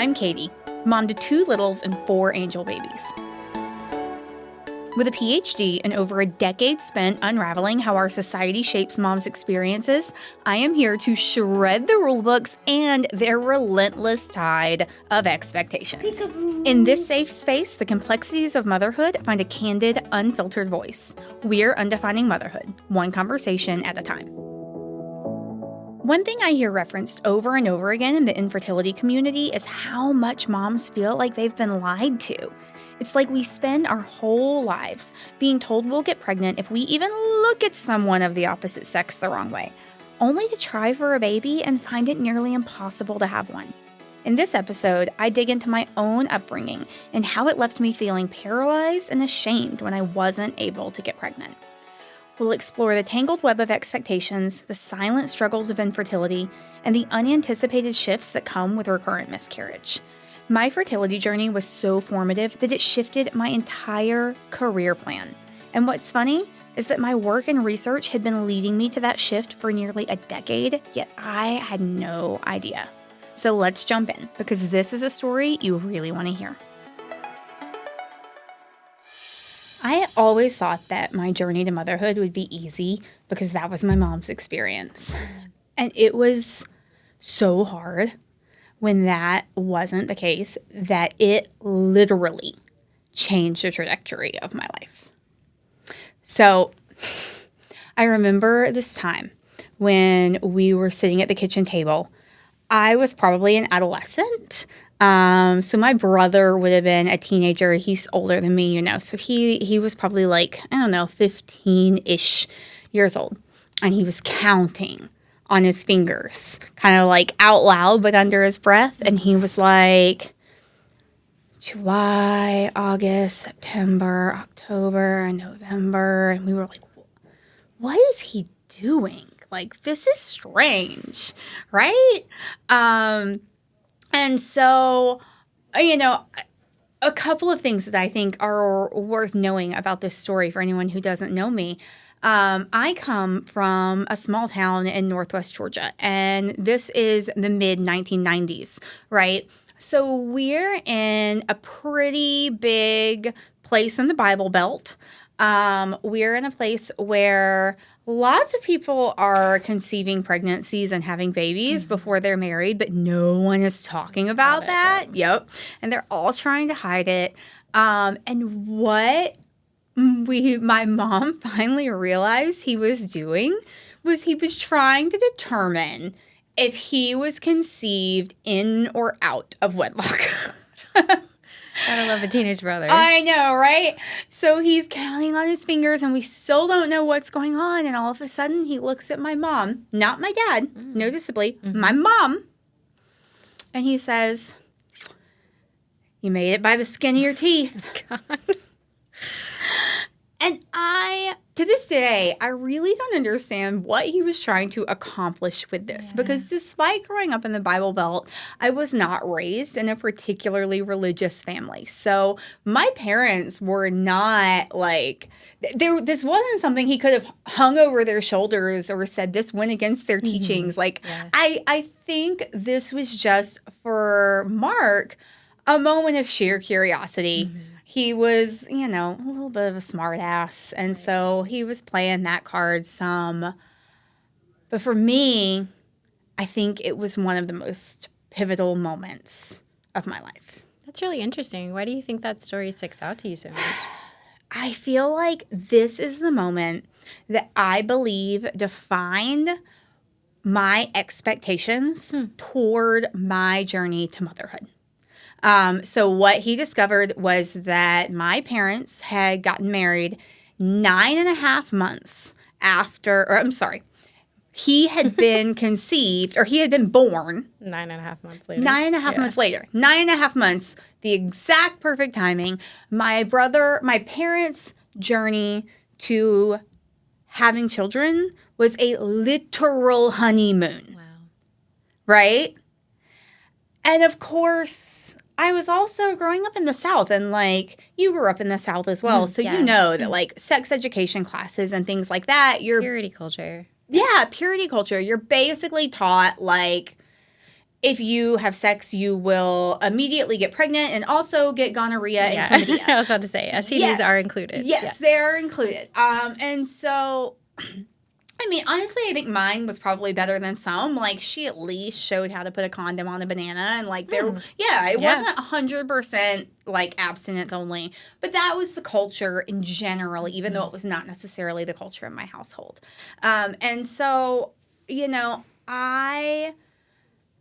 I'm Katie, mom to 2 littles and 4 angel babies. With a PhD and over a decade spent unraveling how our society shapes moms' experiences, I am here to shred the rulebooks and their relentless tide of expectations. In this safe space, the complexities of motherhood find a candid, unfiltered voice. We're Undefining Motherhood, one conversation at a time. One thing I hear referenced over and over again in the infertility community is how much moms feel like they've been lied to. It's like we spend our whole lives being told we'll get pregnant if we even look at someone of the opposite sex the wrong way, only to try for a baby and find it nearly impossible to have one. In this episode, I dig into my own upbringing and how it left me feeling paralyzed and ashamed when I wasn't able to get pregnant. We'll explore the tangled web of expectations, the silent struggles of infertility, and the unanticipated shifts that come with recurrent miscarriage. My fertility journey was so formative that it shifted my entire career plan. And what's funny is that my work and research had been leading me to that shift for nearly a decade, yet I had no idea. So let's jump in, because this is a story you really want to hear. I always thought that my journey to motherhood would be easy because that was my mom's experience. And it was so hard when that wasn't the case, that it literally changed the trajectory of my life. So I remember this time when we were sitting at the kitchen table. I was probably an adolescent. So my brother would have been a teenager. He's older than me, so he was probably 15-ish years old. And he was counting on his fingers, kind of out loud, but under his breath. And he was like, July, August, September, October, November. And we were like, what is he doing? This is strange, right? And so, a couple of things that I think are worth knowing about this story for anyone who doesn't know me. I come from a small town in Northwest Georgia, and this is the mid-1990s, right? So we're in a pretty big place in the Bible Belt. We're in a place where lots of people are conceiving pregnancies and having babies before they're married, but no one is talking about that. Yep. And they're all trying to hide it. And what my mom finally realized he was doing was he was trying to determine if he was conceived in or out of wedlock. Gotta love a teenage brother. I know, right? So he's counting on his fingers, and we still don't know what's going on. And all of a sudden, he looks at my mom, not my dad, noticeably, my mom, and he says, "You made it by the skin of your teeth." God. And to this day, I really don't understand what he was trying to accomplish with this. Yeah. Because despite growing up in the Bible Belt, I was not raised in a particularly religious family. So my parents were not this wasn't something he could have hung over their shoulders or said this went against their teachings. I think this was just, for Mark, a moment of sheer curiosity. He was, a little bit of a smart ass, and so he was playing that card some. But for me, I think it was one of the most pivotal moments of my life. That's really interesting. Why do you think that story sticks out to you so much? I feel like this is the moment that I believe defined my expectations toward my journey to motherhood. So what he discovered was that my parents had gotten married 9.5 months he had been conceived, or he had been born 9.5 months later. 9.5 months later. 9.5 months, the exact perfect timing. My parents' journey to having children was a literal honeymoon. Wow. Right? And of course, I was also growing up in the South, and you grew up in the South as well. So you know that sex education classes and things like that, purity culture. Yeah, purity culture. You're basically taught if you have sex, you will immediately get pregnant and also get gonorrhea and chlamydia. I was about to say, STDs are included. Yes, they are included. And so, I mean, honestly, I think mine was probably better than some. Like, she at least showed how to put a condom on a banana. And, like, it wasn't 100%, like, abstinence only. But that was the culture in general, even though it was not necessarily the culture in my household. And so, you know, I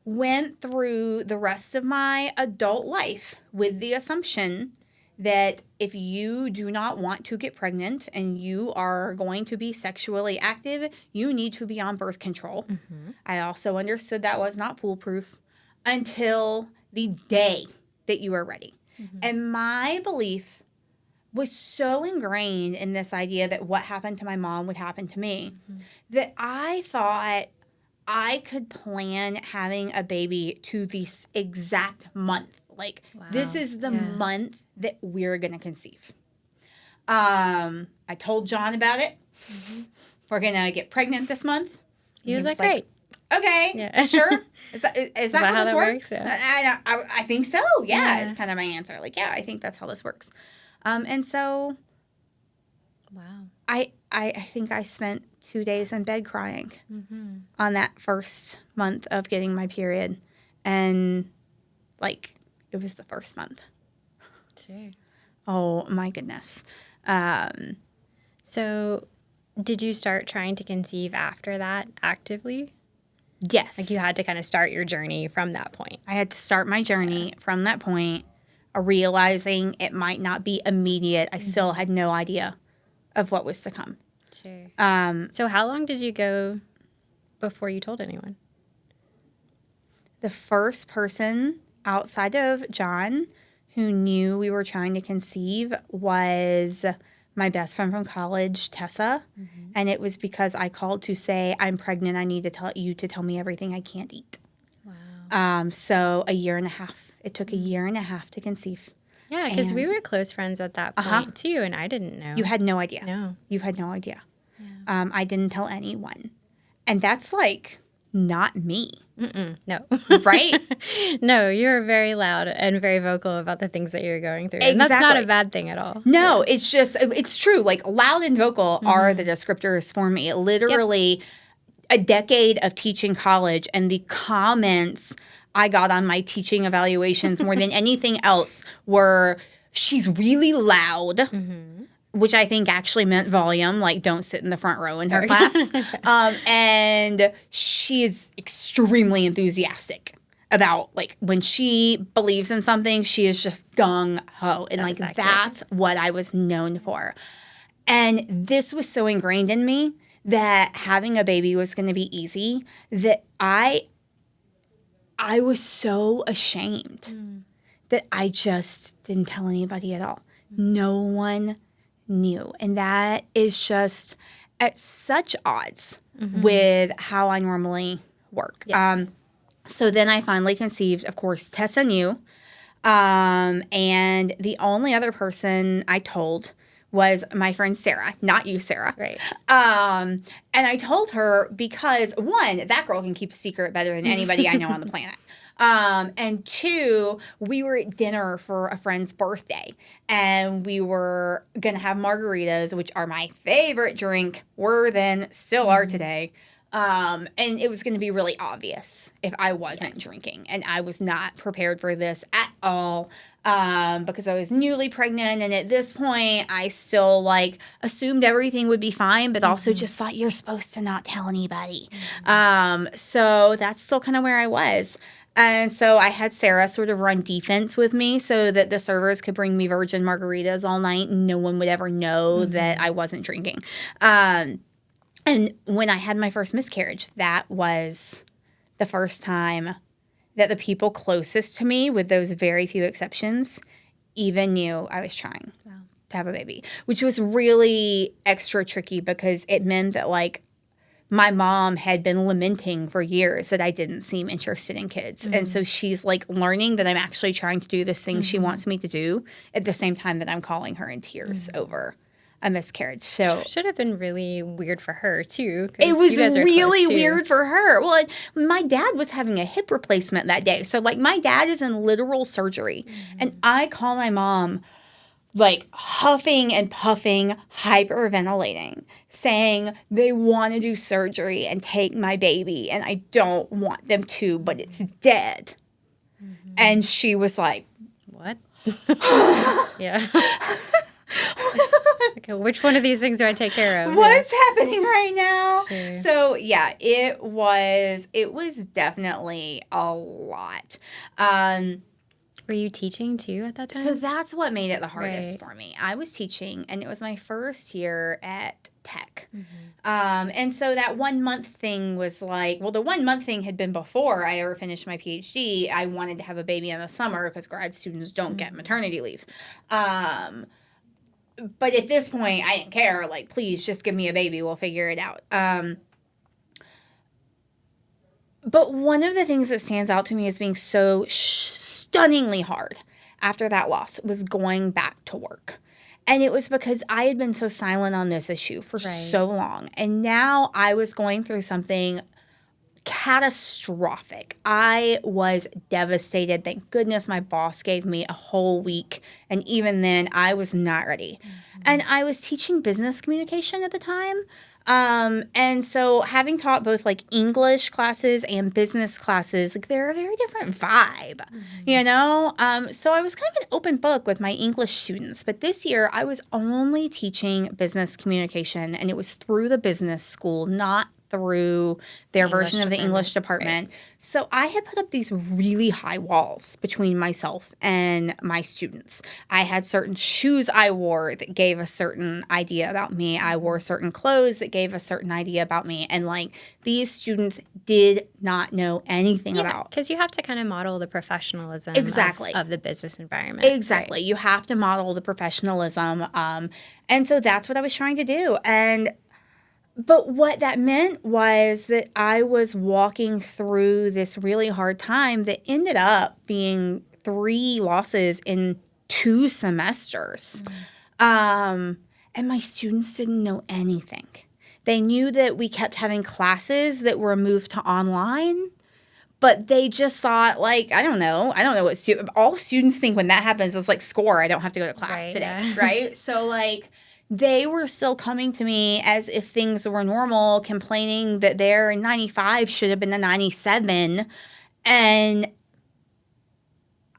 went through the rest of my adult life with the assumption that if you do not want to get pregnant and you are going to be sexually active, you need to be on birth control. Mm-hmm. I also understood that was not foolproof until the day that you are ready. Mm-hmm. And my belief was so ingrained in this idea that what happened to my mom would happen to me, that I thought I could plan having a baby to this exact month. Like, this is the month that we're going to conceive. I told John about it. Mm-hmm. We're going to get pregnant this month. He was like, great. Okay, sure. Is that how this works? Yeah. I think so. Yeah, is kind of my answer. Like, yeah, I think that's how this works. And so, I think I spent 2 days in bed crying on that first month of getting my period. And, like, it was the first month. Sure. Oh, my goodness. So, did you start trying to conceive after that actively? Yes. Like, you had to kind of start your journey from that point. I had to start my journey from that point, realizing it might not be immediate. I still had no idea of what was to come. Sure. So how long did you go before you told anyone? The first person outside of John who knew we were trying to conceive was my best friend from college, Tessa. Mm-hmm. And it was because I called to say, I'm pregnant. I need to tell you to tell me everything I can't eat. Wow. So a year and a half. It took a year and a half to conceive. Yeah, because we were close friends at that point, too, and I didn't know. You had no idea. No. You had no idea. Yeah. I didn't tell anyone. And that's, like, not me. No. Right? No, you were very loud and very vocal about the things that you were going through. Exactly. And that's not a bad thing at all. No, it's just, it's true. Like, loud and vocal are the descriptors for me. Literally, a decade of teaching college and the comments I got on my teaching evaluations more than anything else were, she's really loud, which I think actually meant volume, like don't sit in the front row in her class. And she is extremely enthusiastic about, like, when she believes in something, she is just gung-ho. And, like, that's what I was known for. And this was so ingrained in me that having a baby was going to be easy that I was so ashamed that I just didn't tell anybody at all. No one knew. And that is just at such odds with how I normally work. Yes. So then I finally conceived. Of course, Tessa knew. And the only other person I told was my friend Sarah, not you, Sarah. Right. And I told her because, one, that girl can keep a secret better than anybody I know on the planet. And two, we were at dinner for a friend's birthday, and we were going to have margaritas, which are my favorite drink, were then, still are today. And it was going to be really obvious if I wasn't drinking, and I was not prepared for this at all. Because I was newly pregnant, and at this point, I still, like, assumed everything would be fine, but also just thought you're supposed to not tell anybody. So that's still kind of where I was. And so I had Sarah sort of run defense with me so that the servers could bring me virgin margaritas all night, and no one would ever know that I wasn't drinking. And when I had my first miscarriage, that was the first time that the people closest to me, with those very few exceptions, even knew I was trying to have a baby, which was really extra tricky because it meant that, like, my mom had been lamenting for years that I didn't seem interested in kids. And so she's, like, learning that I'm actually trying to do this thing she wants me to do at the same time that I'm calling her in tears over a miscarriage. So should have been really weird for her too. It was really weird for her. Well, my dad was having a hip replacement that day. So like my dad is in literal surgery. And I call my mom like huffing and puffing, hyperventilating, saying they want to do surgery and take my baby. And I don't want them to, but it's dead. And she was like, what? Yeah. Okay, which one of these things do I take care of? What's happening right now? Sure. So yeah, it was definitely a lot. Were you teaching too at that time? So that's what made it the hardest for me. I was teaching, and it was my first year at Tech. And so that 1 month thing was like, well, the 1 month thing had been before I ever finished my PhD. I wanted to have a baby in the summer because grad students don't get maternity leave. But at this point, I didn't care. Like, please just give me a baby. We'll figure it out. But one of the things that stands out to me as being so stunningly hard after that loss was going back to work. And it was because I had been so silent on this issue for so long. And now I was going through something catastrophic. I was devastated. Thank goodness my boss gave me a whole week. And even then, I was not ready. And I was teaching business communication at the time. And so having taught both like English classes and business classes, like they're a very different vibe, you know? So I was kind of an open book with my English students, but this year I was only teaching business communication, and it was through the business school, not through their version of the English department. Right. So I had put up these really high walls between myself and my students. I had certain shoes I wore that gave a certain idea about me. I wore certain clothes that gave a certain idea about me. And like these students did not know anything about. Because you have to kind of model the professionalism of the business environment. Exactly. Right? You have to model the professionalism. And so that's what I was trying to do. But what that meant was that I was walking through this really hard time that ended up being 3 losses in 2 semesters. And my students didn't know anything. They knew that we kept having classes that were moved to online, but they just thought, like, I don't know what all students think when that happens is like, score, I don't have to go to class today, right? So, like, they were still coming to me as if things were normal, complaining that their 95 should have been a 97. And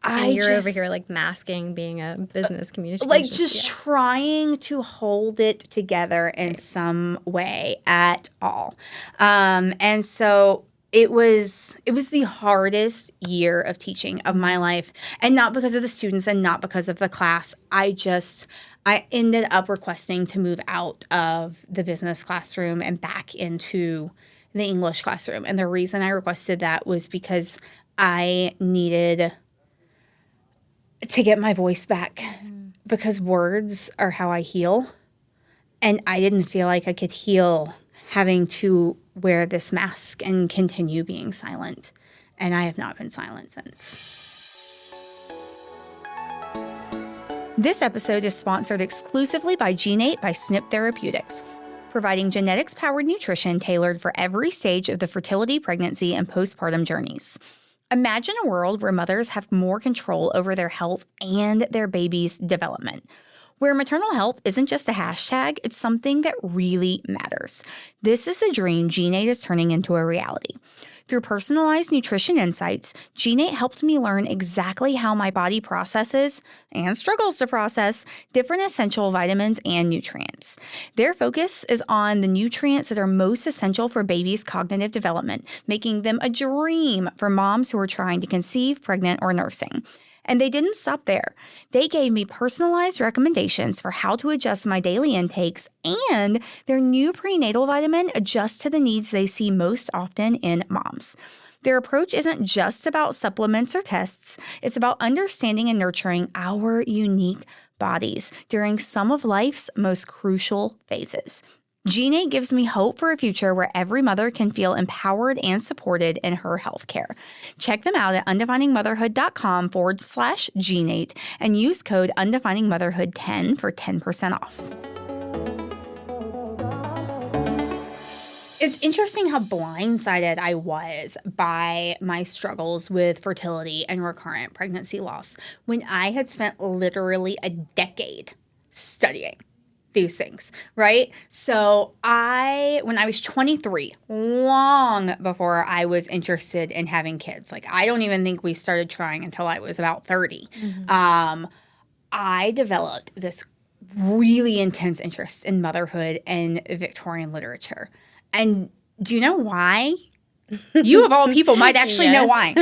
you're over here like masking being a business communication. Like just trying to hold it together in some way at all. And so it was the hardest year of teaching of my life, and not because of the students and not because of the class. I ended up requesting to move out of the business classroom and back into the English classroom. And the reason I requested that was because I needed to get my voice back, because words are how I heal. And I didn't feel like I could heal having to wear this mask and continue being silent. And I have not been silent since. This episode is sponsored exclusively by Gene8 by SNP Therapeutics, providing genetics-powered nutrition tailored for every stage of the fertility, pregnancy, and postpartum journeys. Imagine a world where mothers have more control over their health and their baby's development, where maternal health isn't just a hashtag, it's something that really matters. This is the dream Gene8 is turning into a reality. Through personalized nutrition insights, Gene8 helped me learn exactly how my body processes and struggles to process different essential vitamins and nutrients. Their focus is on the nutrients that are most essential for babies' cognitive development, making them a dream for moms who are trying to conceive, pregnant, or nursing. And they didn't stop there. They gave me personalized recommendations for how to adjust my daily intakes, and their new prenatal vitamin adjusts to the needs they see most often in moms. Their approach isn't just about supplements or tests. It's about understanding and nurturing our unique bodies during some of life's most crucial phases. Gene8 gives me hope for a future where every mother can feel empowered and supported in her healthcare. Check them out at undefiningmotherhood.com/Gene8 and use code undefiningmotherhood10 for 10% off. It's interesting how blindsided I was by my struggles with fertility and recurrent pregnancy loss when I had spent literally a decade studying these things, right? So when I was 23, long before I was interested in having kids, like I don't even think we started trying until I was about 30, I developed this really intense interest in motherhood and Victorian literature. And do you know why? You, of all people, might actually know why.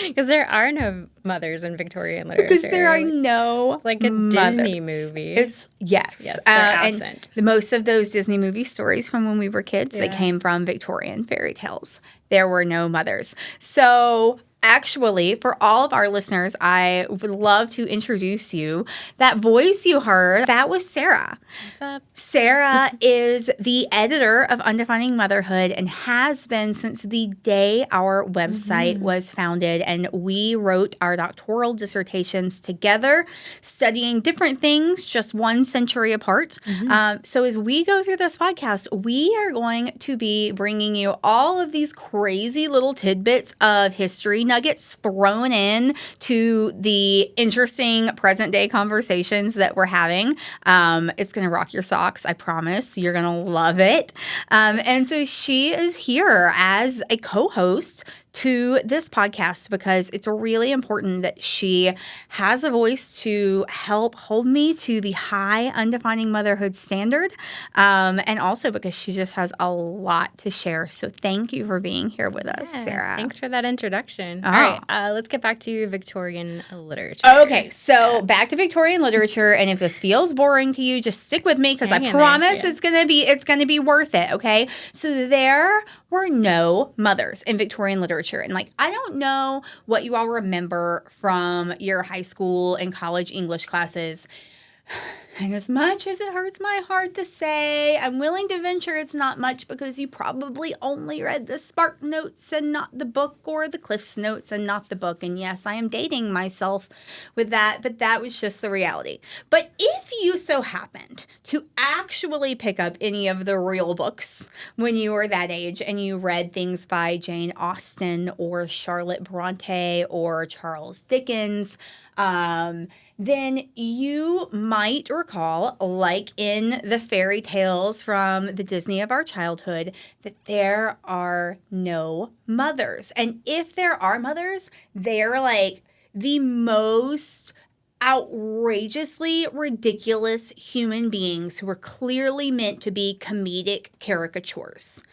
Because there are no mothers in Victorian literature. Because there are no It's like a mothers. Disney movie. Yes. Yes, they're absent. And most of those Disney movie stories from when we were kids, they came from Victorian fairy tales. There were no mothers. So actually, for all of our listeners, I would love to introduce you. That voice you heard, that was Sarah. What's up? Sarah is the editor of Undefining Motherhood and has been since the day our website was founded. And we wrote our doctoral dissertations together, studying different things just 1 century apart. So as we go through this podcast, we are going to be bringing you all of these crazy little tidbits of history nuggets thrown in to the interesting present day conversations that we're having. It's going to rock your socks. I promise. You're going to love it. And so she is here as a co-host to this podcast because it's really important that she has a voice to help hold me to the high Undefining Motherhood standard, and also because she just has a lot to share. So thank you for being here with us, Sarah. Thanks for that introduction. All right, let's get back to Victorian literature. Okay, so back to Victorian literature, and if this feels boring to you, just stick with me because I promise it's gonna be worth it. Okay, so there were no mothers in Victorian literature, and like I don't know what you all remember from your high school and college English classes. And as much as it hurts my heart to say, I'm willing to venture it's not much because you probably only read the Spark Notes and not the book, or the Cliff's Notes and not the book. And yes, I am dating myself with that, but that was just the reality. But if you so happened to actually pick up any of the real books when you were that age and you read things by Jane Austen or Charlotte Bronte or Charles Dickens, then you might recall, like in the fairy tales from the Disney of our childhood, that there are no mothers. And if there are mothers, they're like the most outrageously ridiculous human beings who are clearly meant to be comedic caricatures.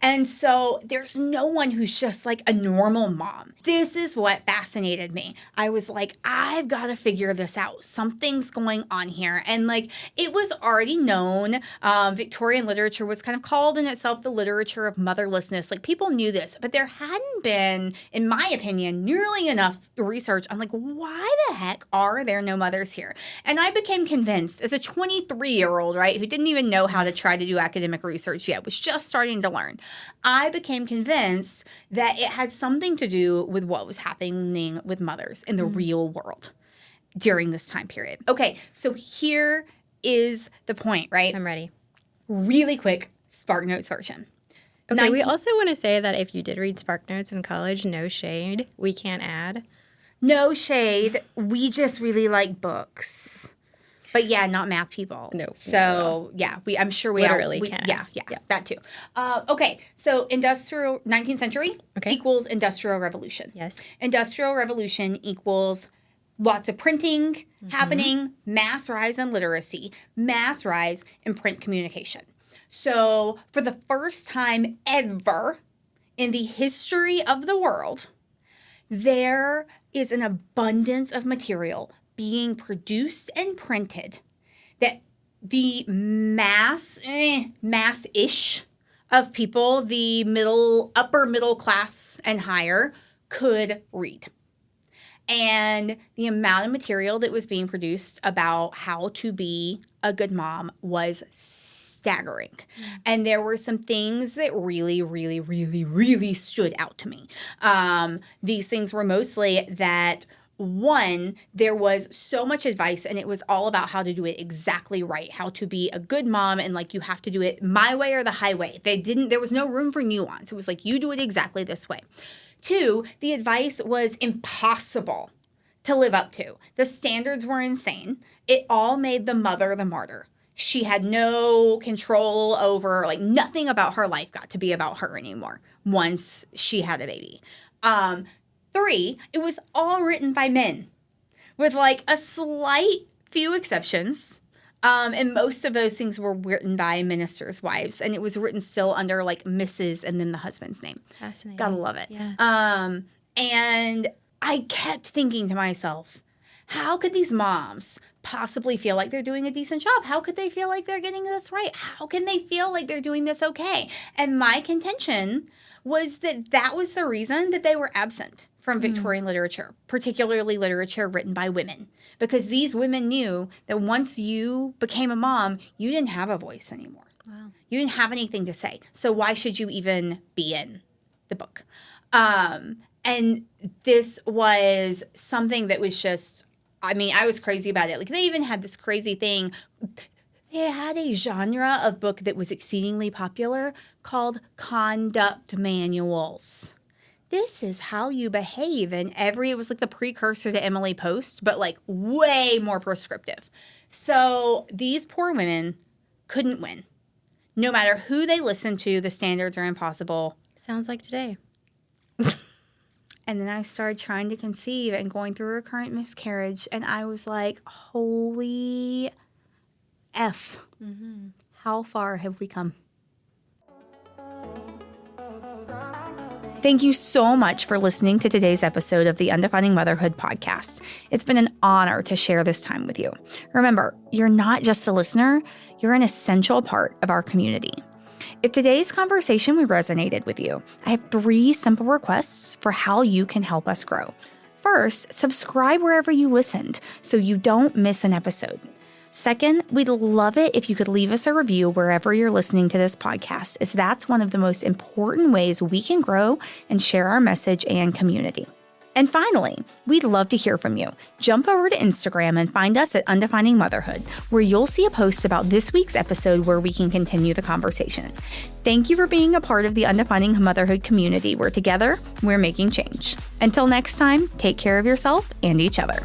And so there's no one who's just like a normal mom. This is what fascinated me. I was like, I've got to figure this out. Something's going on here. And like, it was already known. Victorian literature was kind of called in itself the literature of motherlessness. Like people knew this, but there hadn't been, in my opinion, nearly enough research on like, why the heck are there no mothers here? And I became convinced as a 23-year-old, right, who didn't even know how to try to do academic research yet, was just starting to learn. I became convinced that it had something to do with what was happening with mothers in the real world during this time period. Okay, so here is the point, right? I'm ready. Really quick SparkNotes version. Okay, we also want to say that if you did read SparkNotes in college, no shade, we can't add. No shade. We just really like books. But yeah, not math people. No. So yeah, I'm sure we literally can. Yeah, that too. Okay, so industrial 19th century equals industrial revolution. Yes. Industrial revolution equals lots of printing happening, mass rise in literacy, mass rise in print communication. So for the first time ever in the history of the world, there is an abundance of material being produced and printed that the mass-ish of people, the upper middle class and higher, could read. And the amount of material that was being produced about how to be a good mom was staggering. And there were some things that really, really, really, really stood out to me. These things were mostly that One, there was so much advice and it was all about how to do it exactly right, how to be a good mom, and like you have to do it my way or the highway. There was no room for nuance. It was like you do it exactly this way. Two, the advice was impossible to live up to. The standards were insane. It all made the mother the martyr. She had no control over, like nothing about her life got to be about her anymore once she had a baby. Three, it was all written by men with like a slight few exceptions. And most of those things were written by ministers' wives. And it was written still under like Mrs. and then the husband's name. Fascinating. Gotta love it. Yeah. And I kept thinking to myself, how could these moms possibly feel like they're doing a decent job? How could they feel like they're getting this right? How can they feel like they're doing this okay? And my contention was that was the reason that they were absent from Victorian literature, particularly literature written by women. Because these women knew that once you became a mom, you didn't have a voice anymore. Wow. You didn't have anything to say. So why should you even be in the book? And this was something that was just, I mean, I was crazy about it. Like they even had this crazy thing. They had a genre of book that was exceedingly popular called conduct manuals. This is how you behave. And it was like the precursor to Emily Post, but like way more prescriptive. So these poor women couldn't win. No matter who they listened to, the standards are impossible. Sounds like today. And then I started trying to conceive and going through recurrent miscarriage. And I was like, holy F. Mm-hmm. How far have we come? Thank you so much for listening to today's episode of the Undefining Motherhood Podcast. It's been an honor to share this time with you. Remember, you're not just a listener, you're an essential part of our community. If today's conversation resonated with you, I have 3 simple requests for how you can help us grow. First, subscribe wherever you listened so you don't miss an episode. Second, we'd love it if you could leave us a review wherever you're listening to this podcast, as that's one of the most important ways we can grow and share our message and community. And finally, we'd love to hear from you. Jump over to Instagram and find us at Undefining Motherhood, where you'll see a post about this week's episode where we can continue the conversation. Thank you for being a part of the Undefining Motherhood community, where together, we're making change. Until next time, take care of yourself and each other.